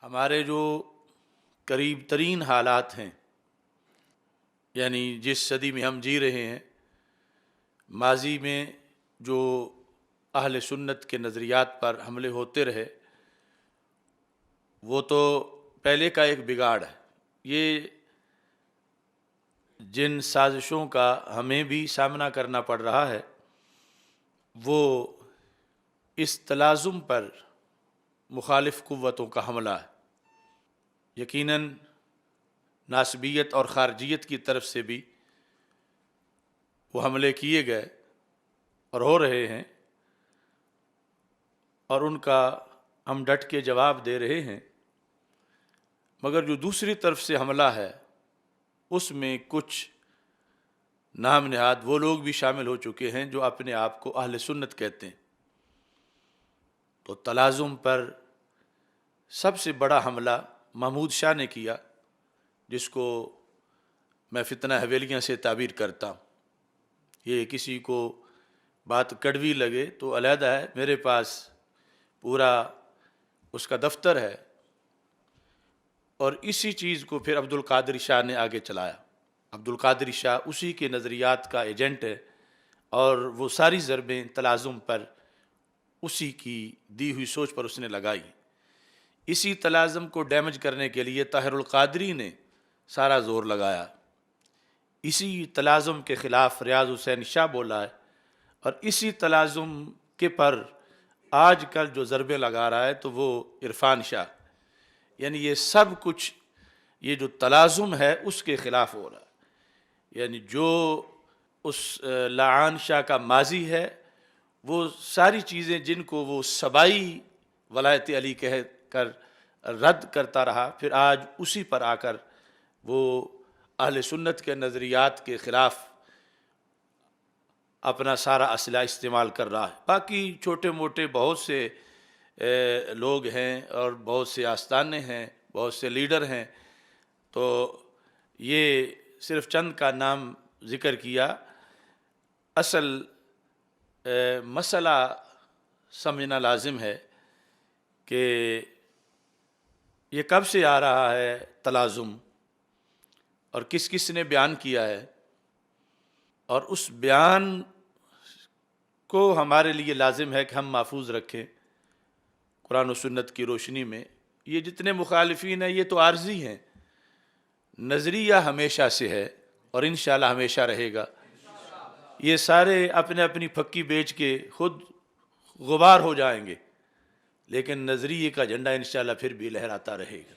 ہمارے جو قریب ترین حالات ہیں، یعنی جس صدی میں ہم جی رہے ہیں، ماضی میں جو اہل سنت کے نظریات پر حملے ہوتے رہے، وہ تو پہلے کا ایک بگاڑ ہے۔ یہ جن سازشوں کا ہمیں بھی سامنا کرنا پڑ رہا ہے، وہ اس تلازم پر مخالف قوتوں کا حملہ ہے۔ یقیناً ناسبیت اور خارجیت کی طرف سے بھی وہ حملے کیے گئے اور ہو رہے ہیں، اور ان کا ہم ڈٹ کے جواب دے رہے ہیں، مگر جو دوسری طرف سے حملہ ہے اس میں کچھ نام نہاد وہ لوگ بھی شامل ہو چکے ہیں جو اپنے آپ کو اہل سنت کہتے ہیں۔ تو تلازم پر سب سے بڑا حملہ محمود شاہ نے کیا، جس کو میں فتنہ حویلیاں سے تعبیر کرتا ہوں۔ یہ کسی کو بات کڑوی لگے تو علیحدہ ہے، میرے پاس پورا اس کا دفتر ہے، اور اسی چیز کو پھر عبد القادر شاہ نے آگے چلایا۔ عبد القادر شاہ اسی کے نظریات کا ایجنٹ ہے، اور وہ ساری ضربیں تلازم پر اسی کی دی ہوئی سوچ پر اس نے لگائی۔ اسی تلازم کو ڈیمیج کرنے کے لیے طاہر القادری نے سارا زور لگایا۔ اسی تلازم کے خلاف ریاض حسین شاہ بولا ہے، اور اسی تلازم کے پر آج کل جو ضربے لگا رہا ہے تو وہ عرفان شاہ، یعنی یہ سب کچھ یہ جو تلازم ہے اس کے خلاف ہو رہا ہے۔ یعنی جو اس لعان شاہ کا ماضی ہے، وہ ساری چیزیں جن کو وہ سبائی ولایت علی کہہ کر رد کرتا رہا، پھر آج اسی پر آ کر وہ اہل سنت کے نظریات کے خلاف اپنا سارا اسلحہ استعمال کر رہا ہے۔ باقی چھوٹے موٹے بہت سے لوگ ہیں اور بہت سے آستانے ہیں، بہت سے لیڈر ہیں، تو یہ صرف چند کا نام ذکر کیا۔ اصل مسئلہ سمجھنا لازم ہے کہ یہ کب سے آ رہا ہے تلازم، اور کس کس نے بیان کیا ہے، اور اس بیان کو ہمارے لیے لازم ہے کہ ہم محفوظ رکھیں قرآن و سنت کی روشنی میں۔ یہ جتنے مخالفین ہیں یہ تو عارضی ہیں، نظریہ ہمیشہ سے ہے اور انشاءاللہ ہمیشہ رہے گا۔ یہ سارے اپنے اپنی پھکی بیچ کے خود غبار ہو جائیں گے، لیکن نظریے کا جھنڈا انشاءاللہ پھر بھی لہراتا رہے گا۔